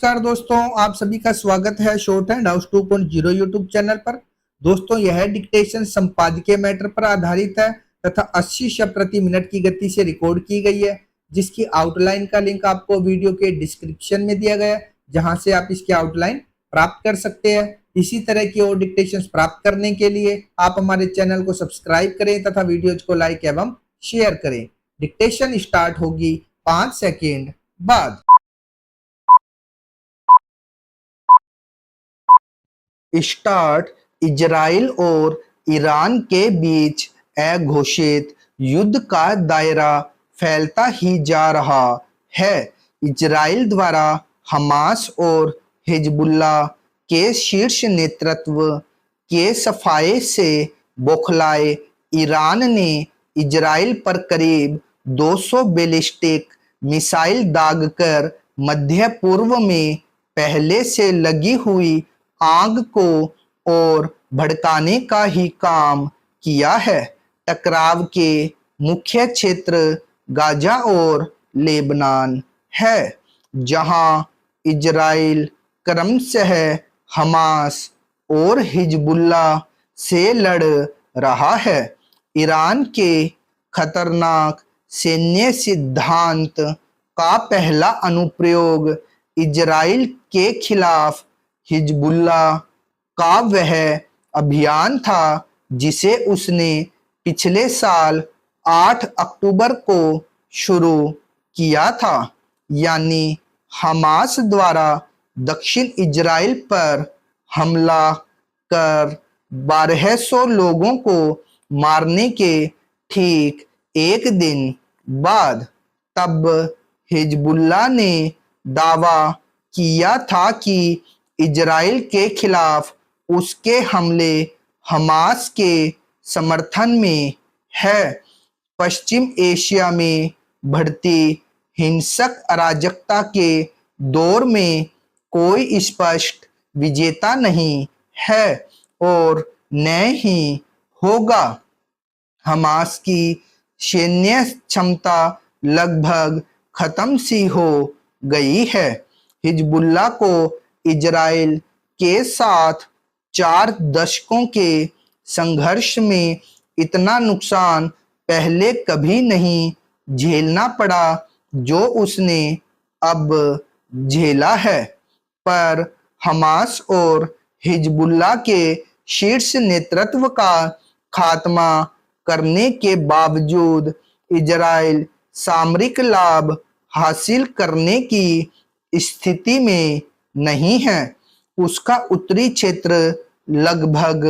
नमस्कार दोस्तों, आप सभी का स्वागत है short hand house 2.0 YouTube channel पर। दोस्तों, यह डिक्टेशन संपादकीय मैटर पर आधारित है तथा 80 शब्द प्रति मिनट की गति से रिकॉर्ड की गई है, जिसकी आउटलाइन का लिंक आपको वीडियो के डिस्क्रिप्शन में दिया गया है, जहां से आप इसकी आउटलाइन प्राप्त कर सकते हैं। इसी तरह की और डिक्टेशन प्राप्त करने के लिए आप हमारे चैनल को सब्सक्राइब करें तथा वीडियोज को लाइक एवं शेयर करें। डिक्टेशन स्टार्ट होगी 5 सेकेंड बाद। स्टार्ट। इजराइल और ईरान के बीच अघोषित युद्ध का दायरा फैलता ही जा रहा है। इजराइल द्वारा हमास और हिजबुल्लाह के शीर्ष नेतृत्व के सफाये से बौखलाए ईरान ने इजराइल पर करीब 200 बैलिस्टिक मिसाइल दागकर मध्य पूर्व में पहले से लगी हुई आग को और भड़काने का ही काम किया है। टकराव के मुख्य क्षेत्र गाजा और लेबनान है, जहां इजराइल क्रमशः हमास और हिजबुल्लाह से लड़ रहा है। ईरान के खतरनाक सैन्य सिद्धांत का पहला अनुप्रयोग इजराइल के खिलाफ हिजबुल्लाह का वह अभियान था जिसे उसने पिछले साल 8 अक्टूबर को शुरू किया था, यानी हमास द्वारा दक्षिण इजराइल पर हमला कर 1200 लोगों को मारने के ठीक एक दिन बाद। तब हिजबुल्लाह ने दावा किया था कि इजराइल के खिलाफ उसके हमले हमास के समर्थन में है। पश्चिम एशिया में बढ़ती हिंसक अराजकता के दौर में कोई स्पष्ट विजेता नहीं है और न ही होगा। हमास की सैन्य क्षमता लगभग खत्म सी हो गई है। हिजबुल्लाह को इजराइल के साथ 4 दशकों के संघर्ष में इतना नुकसान पहले कभी नहीं झेलना पड़ा जो उसने अब झेला है। पर हमास और हिजबुल्लाह के शीर्ष नेतृत्व का खात्मा करने के बावजूद इजराइल सामरिक लाभ हासिल करने की स्थिति में नहीं है। उसका उत्तरी क्षेत्र लगभग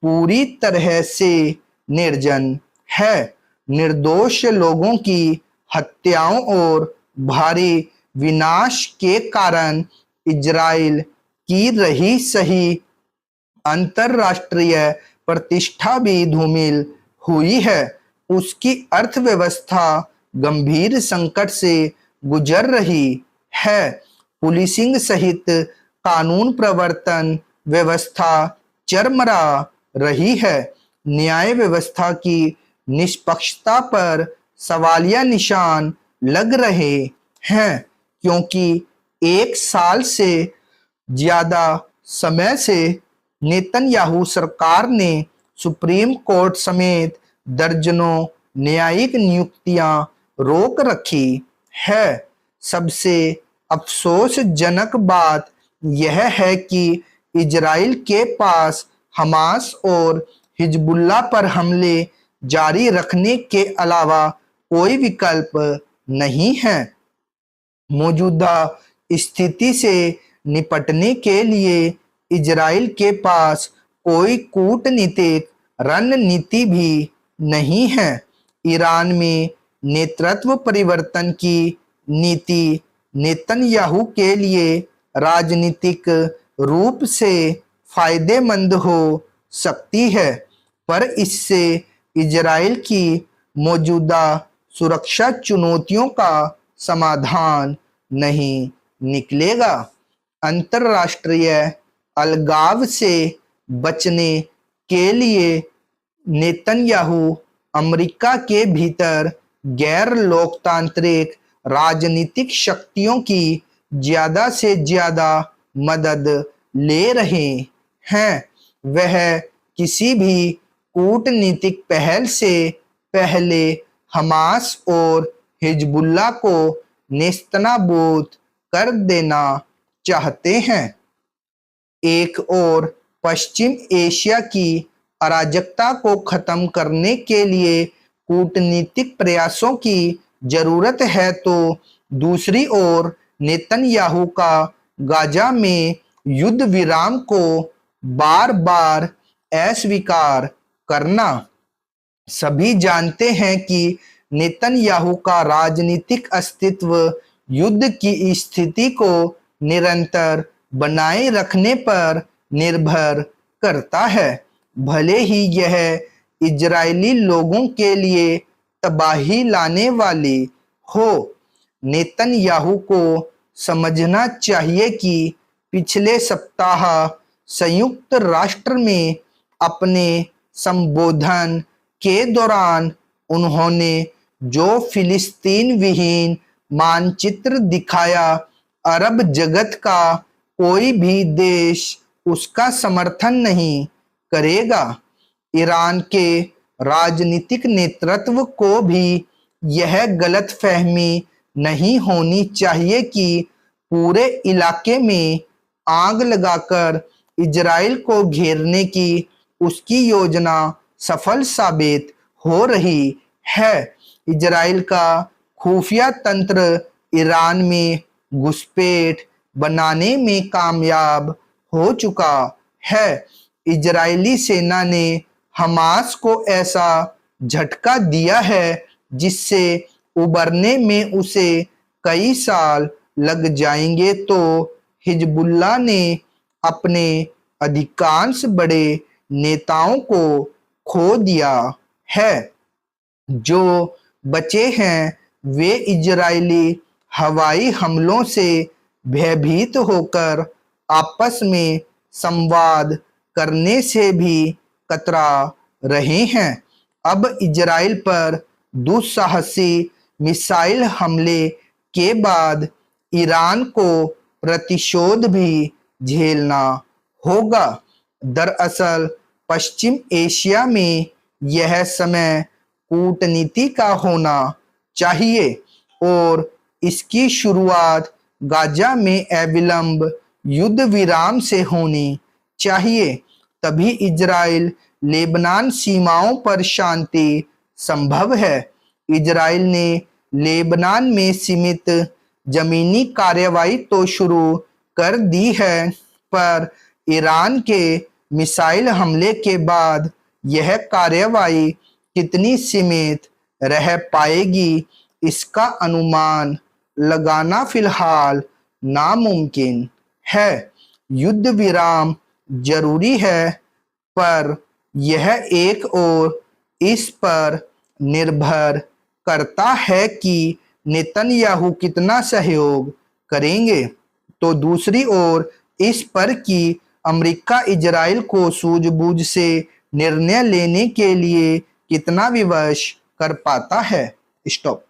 पूरी तरह से निर्जन है। निर्दोष लोगों की हत्याओं और भारी विनाश के कारण इजराइल की रही सही अंतरराष्ट्रीय प्रतिष्ठा भी धूमिल हुई है। उसकी अर्थव्यवस्था गंभीर संकट से गुजर रही है। पुलिसिंग सहित कानून प्रवर्तन व्यवस्था चरमरा रही है। न्याय व्यवस्था की निष्पक्षता पर सवालिया निशान लग रहे हैं, क्योंकि 1 साल से ज्यादा समय से नेतन्याहू सरकार ने सुप्रीम कोर्ट समेत दर्जनों न्यायिक नियुक्तियां रोक रखी है। सबसे अफसोसजनक बात यह है कि इजराइल के पास हमास और हिजबुल्लाह पर हमले जारी रखने के अलावा कोई विकल्प नहीं है। मौजूदा स्थिति से निपटने के लिए इजराइल के पास कोई कूटनीतिक रणनीति भी नहीं है। ईरान में नेतृत्व परिवर्तन की नीति नेतन्याहू के लिए राजनीतिक रूप से फायदेमंद हो सकती है, पर इससे इजराइल की मौजूदा सुरक्षा चुनौतियों का समाधान नहीं निकलेगा। अंतरराष्ट्रीय अलगाव से बचने के लिए नेतन्याहू अमेरिका के भीतर गैर लोकतांत्रिक राजनीतिक शक्तियों की ज्यादा से ज्यादा मदद ले रहे हैं। वह किसी भी कूटनीतिक पहल से पहले हमास और हिजबुल्लाह को नेस्तनाबूद कर देना चाहते हैं। एक और पश्चिम एशिया की अराजकता को खत्म करने के लिए कूटनीतिक प्रयासों की जरूरत है, तो दूसरी ओर नेतन्याहू का गाजा में युद्ध विराम को बार बार अस्वीकार करना। सभी जानते हैं कि नेतन्याहू का राजनीतिक अस्तित्व युद्ध की स्थिति को निरंतर बनाए रखने पर निर्भर करता है, भले ही यह इजरायली लोगों के लिए तबाही लाने वाली हो। नेतन्याहू को समझना चाहिए कि पिछले सप्ताह संयुक्त राष्ट्र में अपने संबोधन के दौरान उन्होंने जो फिलिस्तीन विहीन मानचित्र दिखाया, अरब जगत का कोई भी देश उसका समर्थन नहीं करेगा। ईरान के राजनीतिक नेतृत्व को भी यह गलतफहमी नहीं होनी चाहिए कि पूरे इलाके में आग लगाकर इजराइल को घेरने की उसकी योजना सफल साबित हो रही है। इजराइल का खुफिया तंत्र ईरान में घुसपैठ बनाने में कामयाब हो चुका है। इजरायली सेना ने हमास को ऐसा झटका दिया है जिससे उबरने में उसे कई साल लग जाएंगे, तो हिजबुल्लाह ने अपने अधिकांश बड़े नेताओं को खो दिया है। जो बचे हैं वे इजरायली हवाई हमलों से भयभीत होकर आपस में संवाद करने से भी कतरा रहे हैं। अब इजराइल पर दुस्साहसी मिसाइल हमले के बाद ईरान को प्रतिशोध भी झेलना होगा। दरअसल पश्चिम एशिया में यह समय कूटनीति का होना चाहिए और इसकी शुरुआत गाजा में अविलंब युद्ध विराम से होनी चाहिए। तभी इजराइल लेबनान सीमाओं पर शांति संभव है। इजराइल ने लेबनान में सीमित जमीनी कार्रवाई तो शुरू कर दी है, पर ईरान के मिसाइल हमले के बाद यह कार्रवाई कितनी सीमित रह पाएगी, इसका अनुमान लगाना फिलहाल नामुमकिन है। युद्ध विराम जरूरी है, पर यह एक और इस पर निर्भर करता है कि नेतन्याहू कितना सहयोग करेंगे, तो दूसरी ओर इस पर कि अमेरिका इजराइल को सूझबूझ से निर्णय लेने के लिए कितना विवश कर पाता है। स्टॉप।